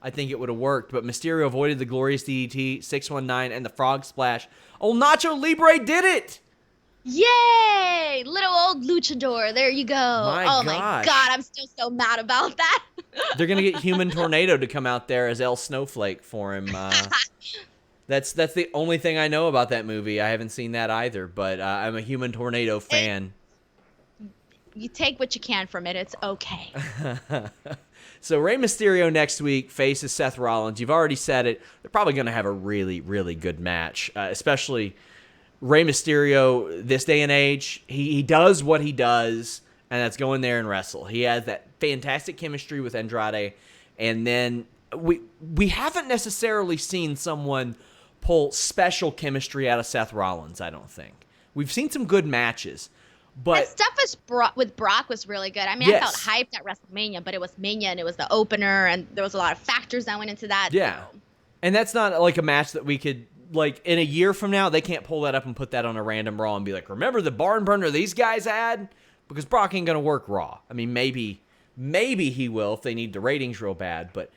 I think it would have worked, but Mysterio avoided the glorious DDT, 619, and the frog splash. Oh, Nacho Libre did it! Yay! Little old luchador. There you go. My God, I'm still so mad about that. They're going to get Human Tornado to come out there as El Snowflake for him. That's the only thing I know about that movie. I haven't seen that either, but I'm a Human Tornado fan. You take what you can from it. It's okay. So Rey Mysterio next week faces Seth Rollins. You've already said it. They're probably going to have a really, really good match, especially Rey Mysterio this day and age. He does what he does, and that's go in there and wrestle. He has that fantastic chemistry with Andrade, and then we haven't necessarily seen someone pull special chemistry out of Seth Rollins, I don't think. We've seen some good matches, but that stuff with Brock was really good. I mean, yes. I felt hyped at WrestleMania, but it was Mania and it was the opener, and there was a lot of factors that went into that. Yeah, and that's not like a match that we could, like, in a year from now, they can't pull that up and put that on a random Raw and be like, remember the barn burner these guys had? Because Brock ain't going to work Raw. I mean, maybe he will if they need the ratings real bad, but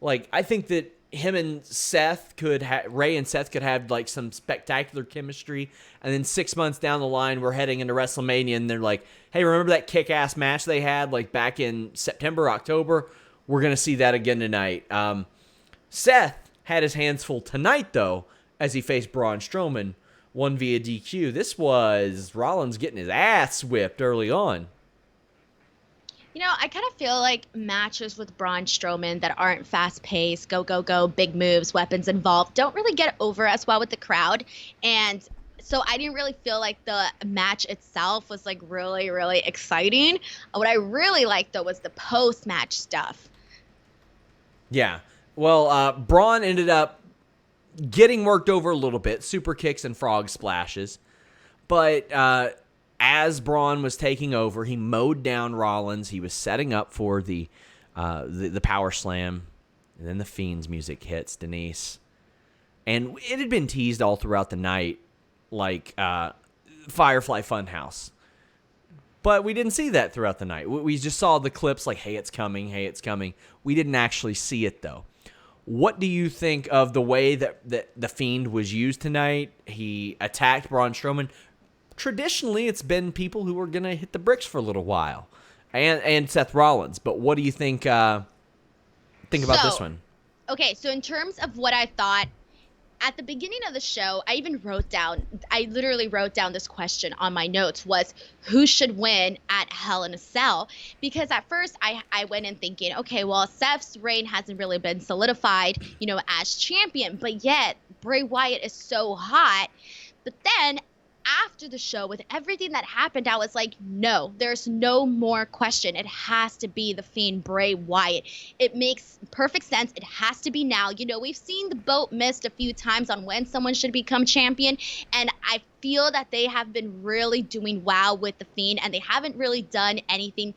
like, I think that him and Seth Ray and Seth could have like some spectacular chemistry, and then 6 months down the line, we're heading into WrestleMania, and they're like, hey, remember that kick-ass match they had like back in September, October? We're going to see that again tonight. Seth had his hands full tonight, though, as he faced Braun Strowman, won via DQ. This was Rollins getting his ass whipped early on. I kind of feel like matches with Braun Strowman that aren't fast-paced, go, big moves, weapons involved, don't really get over as well with the crowd. And so I didn't really feel like the match itself was like really, really exciting. What I really liked, though, was the post-match stuff. Yeah. Well, Braun ended up getting worked over a little bit, super kicks and frog splashes. But as Braun was taking over, he mowed down Rollins. He was setting up for the power slam, and then the Fiend's music hits, Denise. And it had been teased all throughout the night, like Firefly Funhouse. But we didn't see that throughout the night. We just saw the clips like, hey, it's coming, hey, it's coming. We didn't actually see it, though. What do you think of the way that the Fiend was used tonight? He attacked Braun Strowman. Traditionally, it's been people who are going to hit the bricks for a little while, and Seth Rollins. But what do you think about this one? Okay, so in terms of what I thought, at the beginning of the show, I literally wrote down this question on my notes, was who should win at Hell in a Cell? Because at first I went in thinking, okay, well, Seth's reign hasn't really been solidified, as champion, but yet Bray Wyatt is so hot. But then after the show, with everything that happened, I was like, no, there's no more question. It has to be the Fiend, Bray Wyatt. It makes perfect sense. It has to be now. We've seen the boat missed a few times on when someone should become champion, and I feel that they have been really doing well with the Fiend, and they haven't really done anything,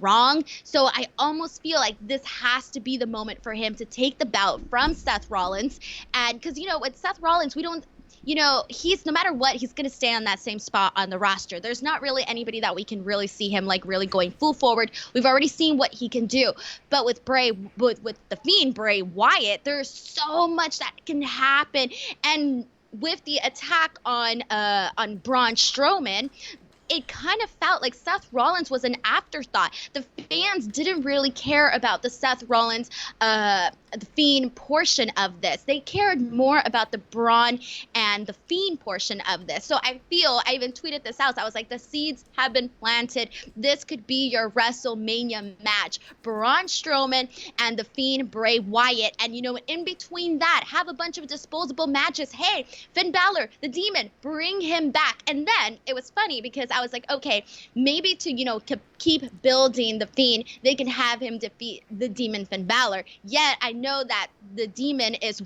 wrong. So I almost feel like this has to be the moment for him to take the belt from Seth Rollins. And because, with Seth Rollins, we don't, he's, no matter what, he's going to stay on that same spot on the roster. There's not really anybody that we can really see him like really going full forward. We've already seen what he can do. But with the Fiend, Bray Wyatt, there's so much that can happen. And with the attack on Braun Strowman, it kind of felt like Seth Rollins was an afterthought. The fans didn't really care about the Seth Rollins, the Fiend portion of this. They cared more about the Braun and the Fiend portion of this. So I even tweeted this out. So I was like, the seeds have been planted. This could be your WrestleMania match. Braun Strowman and the Fiend Bray Wyatt. And, in between that, have a bunch of disposable matches. Hey, Finn Balor, the Demon, bring him back. And then it was funny because I was like, okay, maybe to keep building the Fiend, they can have him defeat the Demon Finn Balor. Yet I know that the Demon is,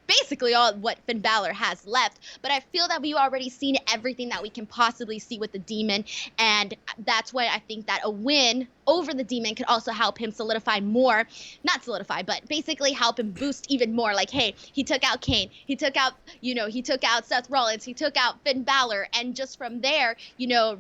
basically all what Finn Balor has left. But I feel that we've already seen everything that we can possibly see with the Demon. And that's why I think that a win over the Demon could also help him solidify more. Not solidify, but basically help him boost even more. Like, hey, he took out Kane. He took out, he took out Seth Rollins. He took out Finn Balor. And just from there,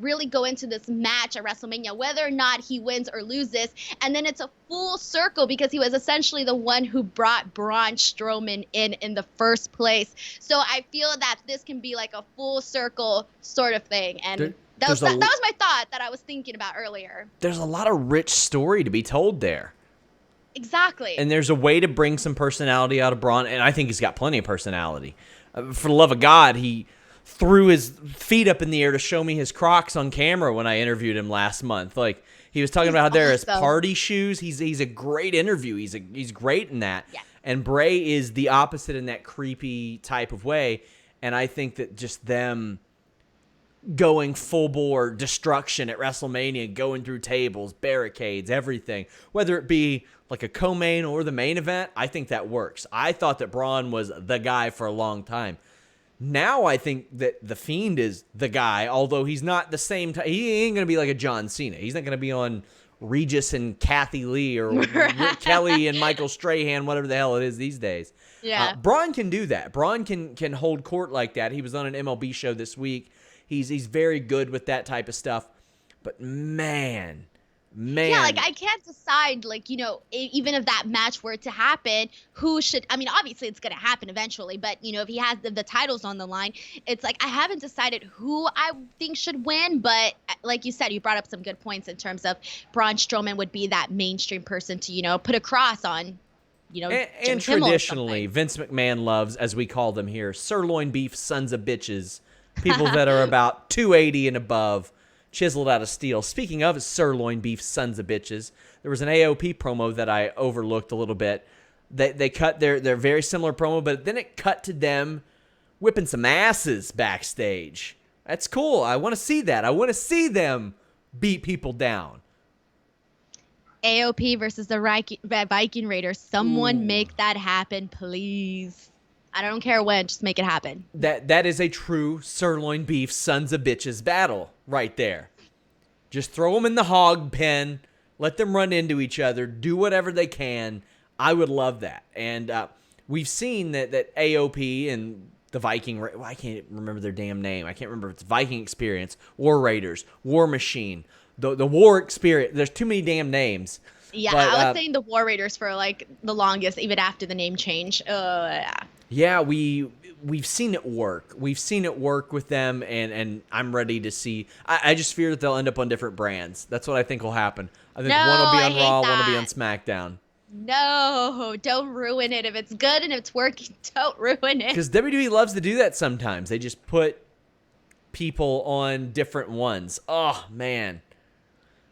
really go into this match at WrestleMania, whether or not he wins or loses. And then it's a full circle because he was essentially the one who brought Braun Strowman in the first place. So I feel that this can be like a full circle sort of thing. And that was my thought that I was thinking about earlier. There's a lot of rich story to be told there. Exactly. And there's a way to bring some personality out of Braun, and I think he's got plenty of personality. For the love of God, he threw his feet up in the air to show me his Crocs on camera when I interviewed him last month. Like, he was talking about how they're his party shoes. He's a great interview. He's great in that. Yeah. And Bray is the opposite in that creepy type of way. And I think that just them going full bore destruction at WrestleMania, going through tables, barricades, everything, whether it be like a co-main or the main event, I think that works. I thought that Braun was the guy for a long time. Now I think that the Fiend is the guy, although he's not the same time. He ain't going to be like a John Cena. He's not going to be on Regis and Kathy Lee or Rick Kelly and Michael Strahan, whatever the hell it is these days. Yeah. Braun can do that. Braun can hold court like that. He was on an MLB show this week. He's very good with that type of stuff. But man. Yeah, like I can't decide, like, even if that match were to happen, who should, obviously it's going to happen eventually, but, if he has the titles on the line, it's like I haven't decided who I think should win, but like you said, you brought up some good points in terms of Braun Strowman would be that mainstream person to, put a cross on, and traditionally, Vince McMahon loves, as we call them here, sirloin beef sons of bitches, people that are about 280 and above. Chiseled out of steel. Speaking of sirloin beef sons of bitches, there was an AOP promo that I overlooked a little bit. They cut their very similar promo, but then it cut to them whipping some asses backstage. That's cool. I want to see that. I want to see them beat people down. AOP versus the Viking Raiders. Someone make that happen, please. I don't care when, just make it happen. That is a true sirloin beef sons of bitches battle right there. Just throw them in the hog pen, let them run into each other, do whatever they can. I would love that. And we've seen that AOP and the Viking, I can't remember their damn name. I can't remember if it's Viking Experience, War Raiders, War Machine, the War Experience. There's too many damn names. Yeah, but, I was saying the War Raiders for like the longest, even after the name change. Yeah. Yeah, we've seen it work. We've seen it work with them, and I'm ready to see. I just fear that they'll end up on different brands. That's what I think will happen. I think one will be on Raw, one will be on SmackDown. No, don't ruin it. If it's good and it's working, don't ruin it. Because WWE loves to do that sometimes. They just put people on different ones. Oh, man.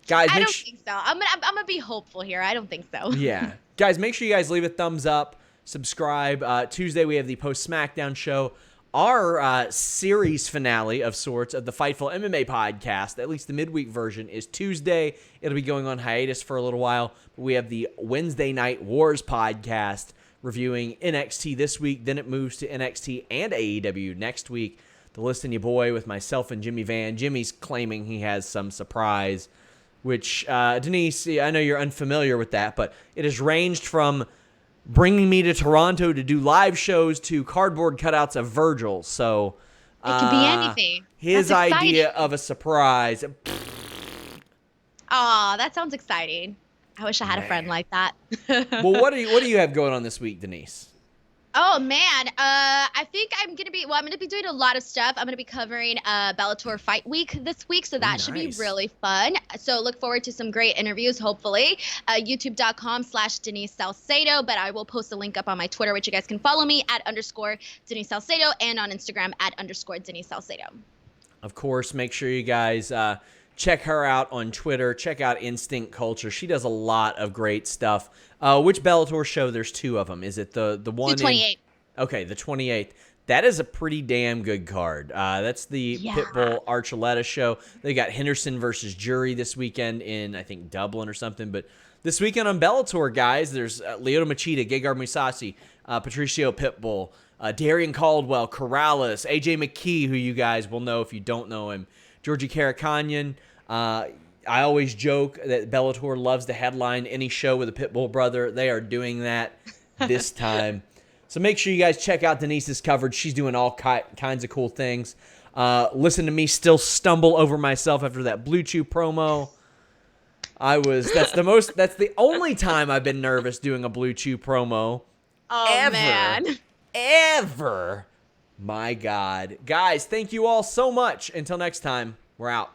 Guys, I don't think so. I'm gonna be hopeful here. I don't think so. Yeah. Guys, make sure you guys leave a thumbs up. Subscribe. Tuesday, we have the post-SmackDown show. Our series finale of sorts of the Fightful MMA podcast, at least the midweek version, is Tuesday. It'll be going on hiatus for a little while. But we have the Wednesday Night Wars podcast reviewing NXT this week. Then it moves to NXT and AEW next week. The Listen Ya Boy with myself and Jimmy Van. Jimmy's claiming he has some surprise, which, Denise, I know you're unfamiliar with that, but it has ranged from bringing me to Toronto to do live shows to cardboard cutouts of Virgil. So it could be anything. His idea of a surprise. Oh, that sounds exciting. I wish I had a friend like that. Well, what do you have going on this week, Denise? Oh man, I think I'm gonna be doing a lot of stuff. I'm gonna be covering Bellator Fight Week this week, so Ooh, that should be nice. really fun. So look forward to some great interviews, hopefully. YouTube.com/Denise Salcedo, but I will post a link up on my Twitter, which you guys can follow me at _ Denise Salcedo, and on Instagram at _ Denise Salcedo. Of course, make sure you guys check her out on Twitter. Check out Instinct Culture. She does a lot of great stuff. Which Bellator show? There's two of them. Is it the one in? 228. Okay, the 28th. That is a pretty damn good card. That's the Yeah. Pitbull Archuleta show. They got Henderson versus Jury this weekend in, I think, Dublin or something. But this weekend on Bellator, guys, there's Lyoto Machida, Gegard Mousasi, Patricio Pitbull, Darian Caldwell, Corrales, AJ McKee, who you guys will know if you don't know him, Georgie Karakanyan. I always joke that Bellator loves to headline any show with a Pitbull brother. They are doing that this time. So make sure you guys check out Denise's coverage. She's doing all kinds of cool things. Listen to me still stumble over myself after that Blue Chew promo. That's the only time I've been nervous doing a Blue Chew promo. Oh man. Ever. My God. Guys, thank you all so much. Until next time, we're out.